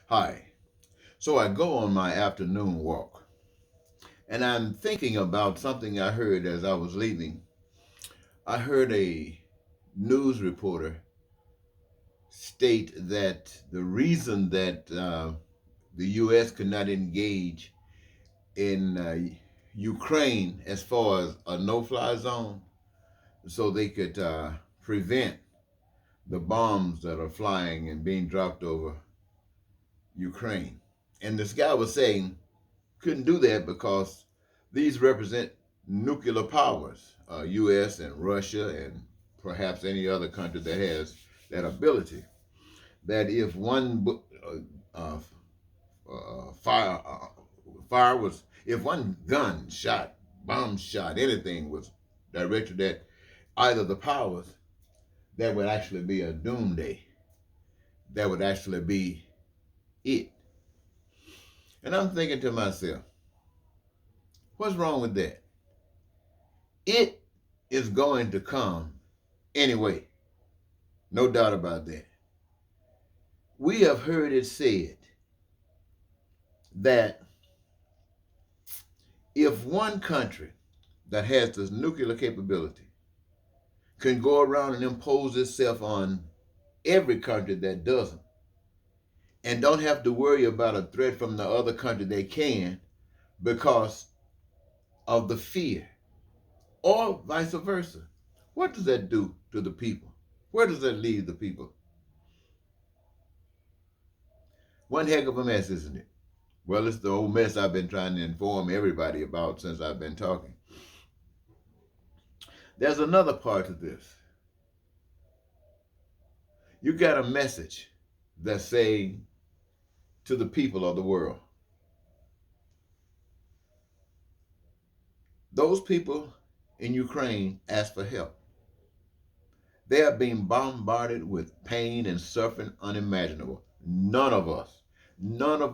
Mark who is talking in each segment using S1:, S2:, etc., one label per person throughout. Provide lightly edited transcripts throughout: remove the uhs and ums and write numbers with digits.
S1: Hi. So I go on my afternoon walk, and I'm thinking about something I heard as I was leaving. I heard a news reporter state that the reason that the U.S. could not engage in Ukraine as far as a no fly zone, so they could prevent the bombs that are flying and being dropped over Ukraine. And this guy was saying couldn't do that because these represent nuclear powers, U.S. and Russia and perhaps any other country that has that ability. That if one uh, fire fire was, if one gun shot, bomb shot, anything was directed at either the powers, that would actually be a doomsday. That would actually be it. And I'm thinking to myself, what's wrong with that? It is going to come anyway. No doubt about that. We have heard it said that if one country that has this nuclear capability can go around and impose itself on every country that doesn't, and don't have to worry about a threat from the other country they can because of the fear, or vice versa. What does that do to the people? Where does that leave the people? One heck of a mess, isn't it? Well, it's the old mess I've been trying to inform everybody about since I've been talking. There's another part to this. You got a message that's saying to the people of the world, those people in Ukraine ask for help. They are being bombarded with pain and suffering unimaginable. None of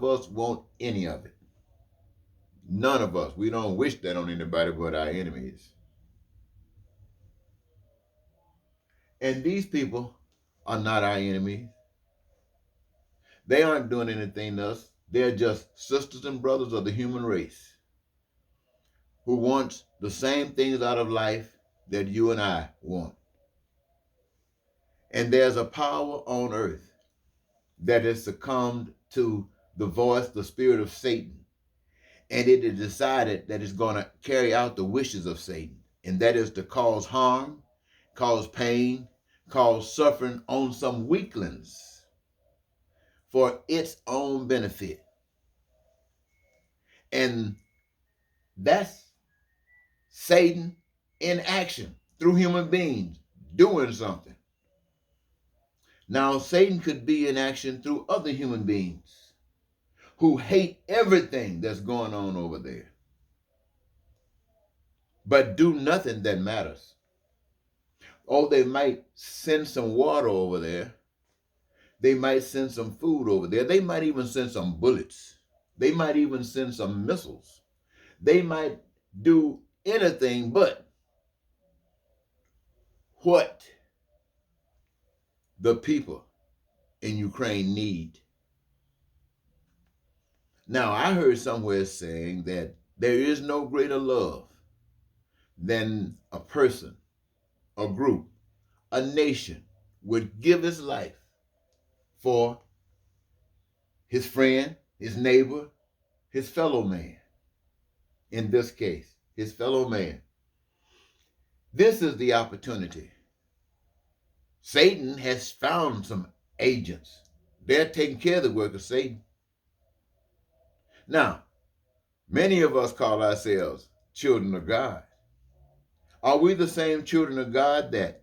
S1: us want any of it. None of us. We don't wish that on anybody but our enemies. And these people are not our enemies. They aren't doing anything to us. They're just sisters and brothers of the human race who wants the same things out of life that you and I want. And there's a power on earth that has succumbed to the voice, the spirit of Satan. And it is decided that it's going to carry out the wishes of Satan. And that is to cause harm, cause pain, cause suffering on some weaklings for its own benefit. And that's Satan in action through human beings doing something. Now, Satan could be in action through other human beings who hate everything that's going on over there, but do nothing that matters. Oh, they might send some water over there. They might send some food over there. They might even send some bullets. They might even send some missiles. They might do anything but what the people in Ukraine need. Now, I heard somewhere saying that there is no greater love than a person, a group, a nation would give his life for his friend, his neighbor, his fellow man. In this case, his fellow man. This is the opportunity. Satan has found some agents. They're taking care of the work of Satan. Now, many of us call ourselves children of God. Are we the same children of God that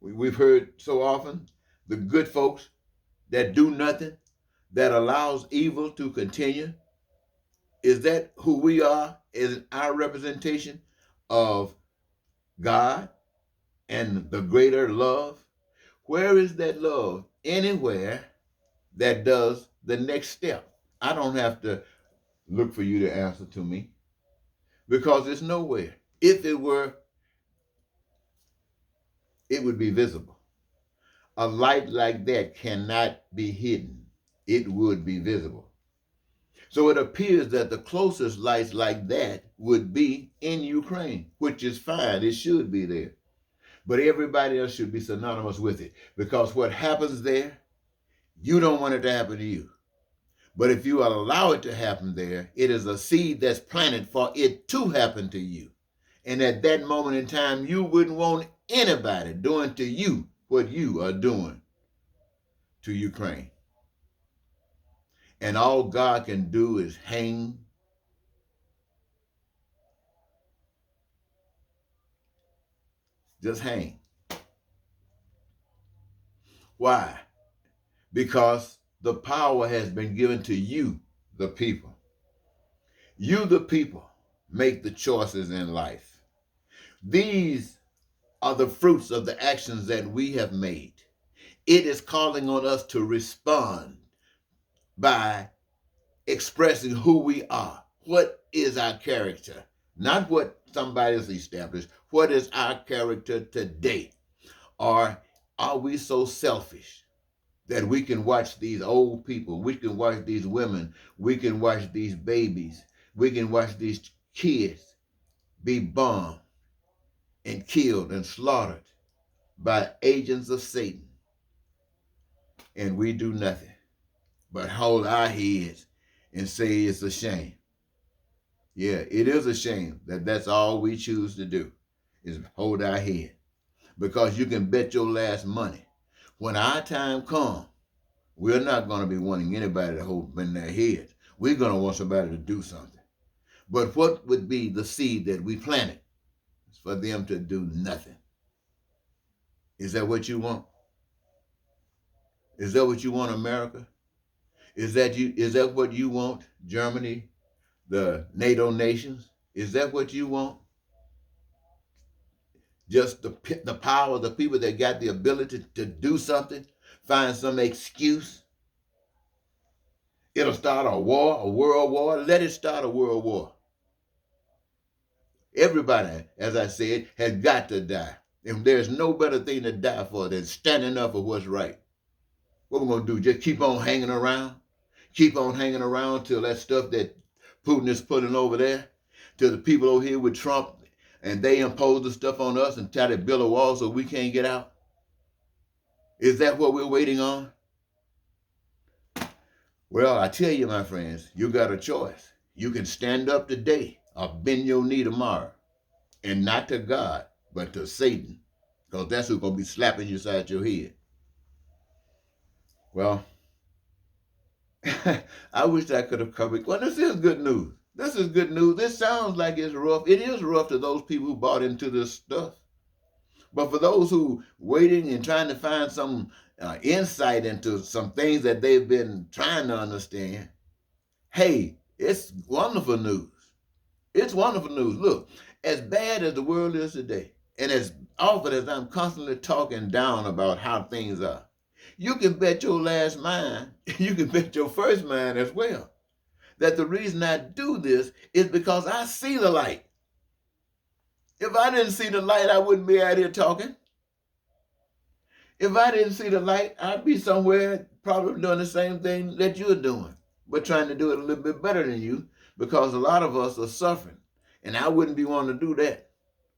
S1: we've heard so often? The good folks that do nothing, that allows evil to continue? Is that who we are? Is it our representation of God and the greater love? Where is that love? Anywhere that does the next step. I don't have to look for you to answer to me because it's nowhere. If it were, it would be visible. A light like that cannot be hidden. it would be visible. So it appears that the closest lights like that would be in Ukraine, which is fine. It should be there. But everybody else should be synonymous with it, because what happens there, you don't want it to happen to you. But if you allow it to happen there, it is a seed that's planted for it to happen to you. And at that moment in time, you wouldn't want anybody doing to you what you are doing to Ukraine. And all God can do is hang. Just hang. Why? Because the power has been given to you, the people. You, the people, make the choices in life. These are the fruits of the actions that we have made. It is calling on us to respond by expressing who we are. What is our character? Not what somebody has established. What is our character today? Or are we so selfish that we can watch these old people, we can watch these women, we can watch these babies, we can watch these kids be bombed and killed and slaughtered by agents of Satan, and we do nothing but hold our heads and say it's a shame? Yeah, it is a shame that that's all we choose to do, is hold our head. Because you can bet your last money, when our time comes, we're not going to be wanting anybody to hold in their heads. We're going to want somebody to do something. But what would be the seed that we planted? It's for them to do nothing. Is that what you want? Is that what you want, America? Is that what you want, Germany, the NATO nations? Is that what you want? Just the power of the people that got the ability to do something, find some excuse. It'll start a war, a world war. Let it start a world war. Everybody, as I said, has got to die. And there's no better thing to die for than standing up for what's right. What we're going to do, just keep on hanging around? Keep on hanging around till that stuff that Putin is putting over there, till the people over here with Trump, and they impose the stuff on us and try to build a wall so we can't get out? Is that what we're waiting on? Well, I tell you, my friends, you got a choice. You can stand up today or bend your knee tomorrow, and not to God, but to Satan, because that's who's going to be slapping you side your head. Well, I wish I could have covered. Well, this is good news. This is good news. This sounds like it's rough. It is rough to those people who bought into this stuff. But for those who waiting and trying to find some insight into some things that they've been trying to understand, hey, it's wonderful news. It's wonderful news. Look, as bad as the world is today, and as often as I'm constantly talking down about how things are, you can bet your last mind, you can bet your first mind as well, that the reason I do this is because I see the light. If I didn't see the light, I wouldn't be out here talking. If I didn't see the light, I'd be somewhere probably doing the same thing that you're doing, but trying to do it a little bit better than you, because a lot of us are suffering, and I wouldn't be wanting to do that.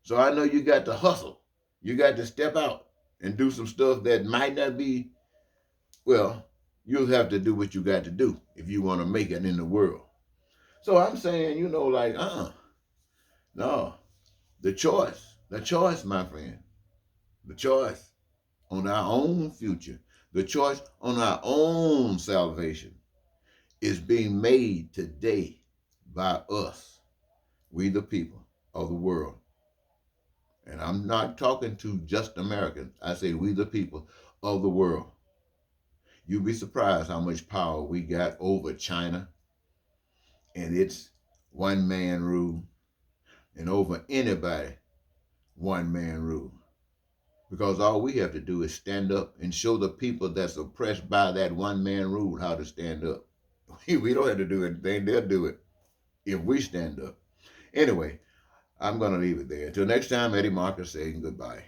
S1: So I know you got to hustle. You got to step out and do some stuff that might not be, well, you'll have to do what you got to do if you want to make it in the world. So I'm saying, no, the choice, my friend, the choice on our own future, the choice on our own salvation is being made today by us, we the people of the world. And I'm not talking to just Americans. I say we the people of the world. You'd be surprised how much power we got over China and its one-man rule, and over anybody one-man rule. Because all we have to do is stand up and show the people that's oppressed by that one-man rule how to stand up. We don't have to do anything. They'll do it if we stand up. Anyway, I'm going to leave it there. Until next time, Eddie Marcus saying goodbye.